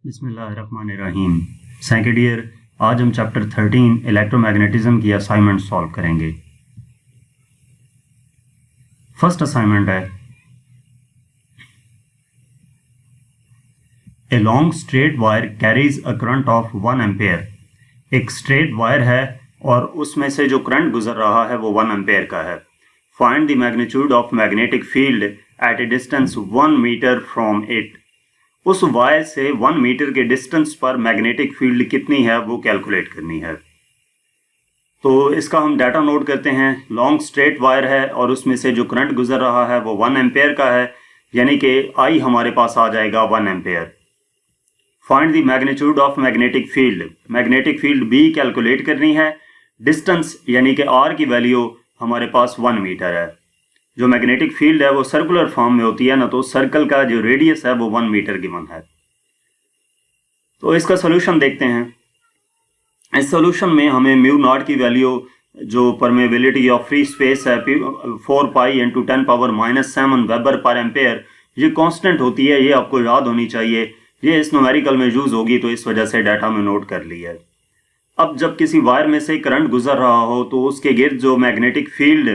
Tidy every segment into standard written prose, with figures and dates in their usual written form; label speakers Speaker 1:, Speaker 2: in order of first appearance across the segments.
Speaker 1: बिस्मिल्लाहिर्रहमानिर्रहीम। Second year, आज हम चैप्टर 13 इलेक्ट्रोमैग्नेटिज्म की असाइनमेंट सॉल्व करेंगे। फर्स्ट असाइनमेंट है, a long straight wire carries a current of 1 ampere. एक स्ट्रेट वायर है और उसमें से जो करंट गुजर रहा है वो 1 एम्पेयर का है। Find the magnitude of magnetic field at a distance 1 metre from it. उस वायर से 1 मीटर के डिस्टेंस पर मैग्नेटिक फील्ड कितनी है वो कैलकुलेट करनी है। तो इसका हम डाटा नोट करते हैं। लॉन्ग स्ट्रेट वायर है और उसमें से जो करंट गुजर रहा है वो 1 एम्पेयर का है, यानी कि आई हमारे पास आ जाएगा 1 ampere. Find the magnitude of magnetic field. Magnetic field B calculate करनी है। डिस्टेंस यानी कि आर की वैल्यू हमारे पास 1 मीटर है। जो मैग्नेटिक फील्ड है वो सर्कुलर फॉर्म में होती है ना, तो सर्कल का जो रेडियस है वो 1 मीटर गिवन है। तो इसका सोल्यूशन देखते हैं। इस सोल्यूशन में हमें म्यू नॉट की वैल्यू, जो परमेबिलिटी ऑफ फ्री स्पेस है, 4 pi into 10⁻⁷ weber per ampere, ये कांस्टेंट होती है। ये आपको याद होनी चाहिए। ये इस न्यूमेरिकल में यूज होगी, तो इस वजह से डाटा में नोट कर लिया है। अब जब किसी वायर में से करंट गुजर रहा हो तो उसके गिर्द जो मैग्नेटिक फील्ड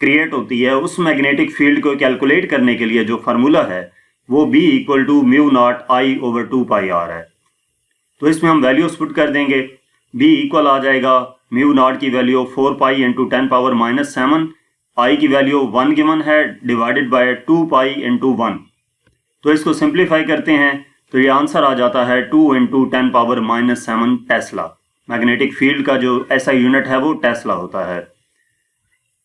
Speaker 1: क्रिएट होती है, उस मैग्नेटिक फील्ड को कैलकुलेट करने के लिए जो फार्मूला है वो B equal to mu nought I over 2 pi R है। तो इसमें हम वैल्यूज पुट कर देंगे। B इक्वल आ जाएगा म्यू नॉट की वैल्यू 4 पाई इंटू 10⁻⁷, आई की वैल्यू 1 गिवन है, डिवाइडेड बाय 2 पाई इंटू 1। तो इसको सिंप्लीफाई करते हैं तो ये आंसर आ जाता है 2 इंटू 10⁻⁷ टेस्ला। मैग्नेटिक फील्ड का जो ऐसा यूनिट है वो टेस्ला होता है।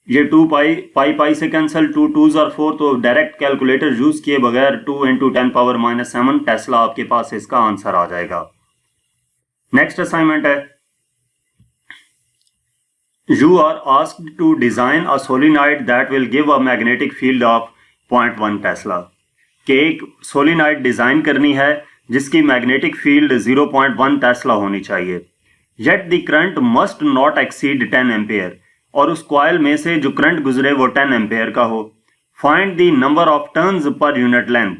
Speaker 1: ये 2 पाई से कैंसिल, 2 2s और 4, तो डायरेक्ट कैलकुलेटर यूज किए बगैर 2 इंटू 10⁻⁷ टेस्ला आपके पास इसका आंसर आ जाएगा। नेक्स्ट असाइनमेंट है, you are asked to design a solenoid that will give a magnetic field of 0.1 tesla. कि एक सोलिनॉइड डिजाइन करनी है जिसकी मैग्नेटिक फील्ड 0.1 टेस्ला होनी चाहिए। Yet the current must not exceed 10 ampere, और उस कॉइल में से जो करंट गुजरे वो 10 एम्पेयर का हो। Find the number of turns पर यूनिट लेंथ।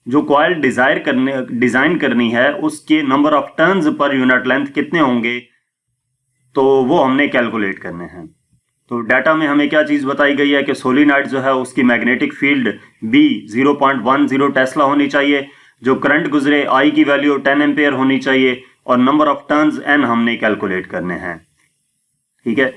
Speaker 1: जो कॉइल डिजाइन करनी है उसके नंबर ऑफ टर्न्स पर यूनिट लेंथ कितने होंगे, तो वो हमने कैलकुलेट करने हैं। तो डाटा में हमें क्या चीज बताई गई है कि सोलिनॉइड जो है उसकी मैग्नेटिक फील्ड B 0.10 टेस्ला होनी चाहिए, जो करंट गुजरे I की वैल्यू 10 एम्पेयर होनी चाहिए, और नंबर ऑफ टर्न्स N हमने कैलकुलेट करने हैं। ठीक है,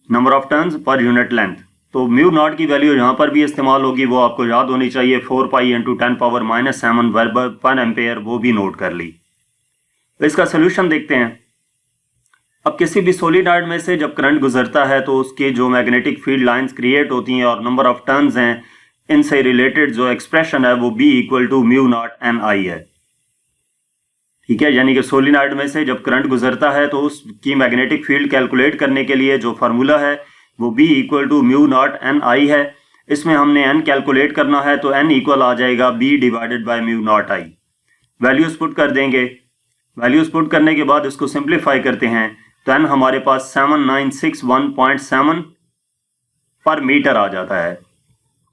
Speaker 1: नंबर ऑफ टर्न्स पर यूनिट लेंथ। तो म्यू नॉट की वैल्यू यहाँ पर भी इस्तेमाल होगी, वो आपको याद होनी चाहिए, 4 pi into 10⁻⁷ weber per ampere, वो भी नोट कर ली। तो इसका सोल्यूशन देखते हैं। अब किसी भी सोलिनॉइड में से जब करंट गुजरता है तो उसकी जो मैग्नेटिक फील्ड लाइंस क्रिएट होती हैं और नंबर ऑफ टर्न्स हैं, इनसे रिलेटेड जो एक्सप्रेशन है वो B equal to mu nought NI है। ठीक है, यानी कि सोलिनॉइड में से जब करंट गुजरता है तो उसकी मैग्नेटिक फील्ड कैलकुलेट करने के लिए जो फार्मूला है वो B equal to mu nought NI है। इसमें हमने N कैलकुलेट करना है, तो N इक्वल आ जाएगा B divided by mu naught I। Values put कर देंगे। वैल्यूज पुट करने के बाद इसको सिंप्लीफाई करते हैं तो N हमारे पास 7961.7 पर मीटर आ जाता है।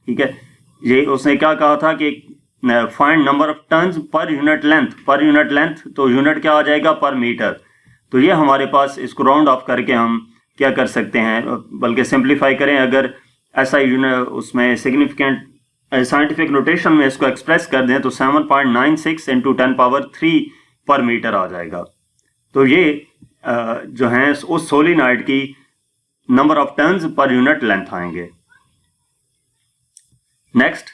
Speaker 1: ठीक है, ये उसने क्या कहा था कि फाइंड नंबर ऑफ टर्न्स पर यूनिट लेंथ। पर यूनिट लेंथ तो यूनिट क्या आ जाएगा, पर मीटर। तो ये हमारे पास, इसको राउंड ऑफ करके हम क्या कर सकते हैं, बल्कि सिंप्लीफाई करें, अगर ऐसा यूनिट उसमें सिग्निफिकेंट साइंटिफिक नोटेशन में इसको एक्सप्रेस कर दें तो 7.96 इंटू 10⁻³ पर मीटर आ जाएगा। तो ये जो है उस सोलिनॉइड की नंबर ऑफ टर्न्स पर यूनिट लेंथ आएंगे। नेक्स्ट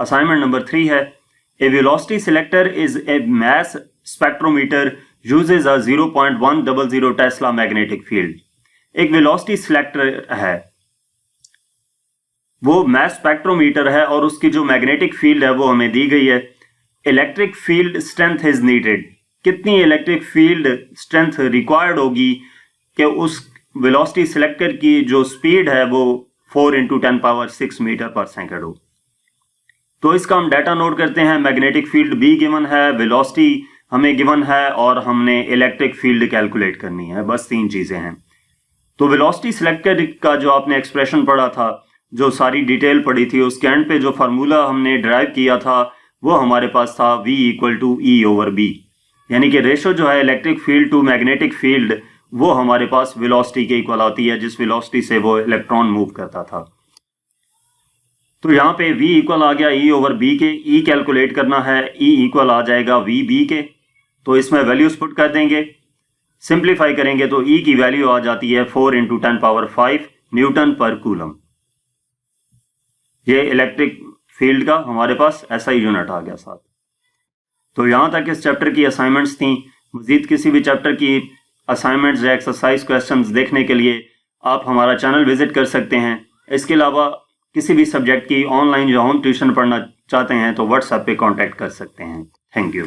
Speaker 1: असाइनमेंट नंबर 3 है, a velocity selector is a mass spectrometer uses a 0.100 tesla magnetic field. एक वेलोसिटी सिलेक्टर है, वो मास स्पेक्ट्रोमीटर है और उसकी जो मैग्नेटिक फील्ड है वो हमें दी गई है। Electric field strength is needed. कितनी इलेक्ट्रिक फील्ड स्ट्रेंथ रिक्वायर्ड होगी कि उस वेलोसिटी सिलेक्टर की जो स्पीड है वो 4 इंटू 10⁻⁶ मीटर पर सेकेंड हो। तो इसका हम डाटा नोट करते हैं। मैग्नेटिक फील्ड B गिवन है, वेलोसिटी हमें गिवन है, और हमने इलेक्ट्रिक फील्ड कैलकुलेट करनी है। बस 3 चीजें हैं। तो वेलोसिटी सिलेक्टर का जो आपने एक्सप्रेशन पढ़ा था, जो सारी डिटेल पढ़ी थी, उसके एंड पे जो फार्मूला हमने ड्राइव किया था वो हमारे पास था V इक्वल टू E/B, यानी कि रेशो जो है electric field to magnetic field वो हमारे पास वेलोसिटी के इक्वल आती है, जिस वेलोसिटी से वो इलेक्ट्रॉन मूव करता था। तो यहाँ पे V इक्वल आ गया E/B के, E कैलकुलेट करना है, E इक्वल आ जाएगा VB के, तो इसमें वैल्यूज पुट कर देंगे, सिंप्लीफाई करेंगे तो E की वैल्यू आ जाती है 4 × 10⁵ न्यूटन पर कूलम। ये इलेक्ट्रिक फील्ड का हमारे पास SI यूनिट आ गया साथ। तो यहाँ तक इस चैप्टर की असाइनमेंट्स थी। मजीद किसी भी चैप्टर की असाइनमेंट्स या एक्सरसाइज क्वेश्चंस देखने के लिए आप हमारा चैनल विजिट कर सकते हैं। इसके अलावा किसी भी सब्जेक्ट की ऑनलाइन या होम ट्यूशन पढ़ना चाहते हैं तो व्हाट्सएप पे कांटेक्ट कर सकते हैं। Thank you.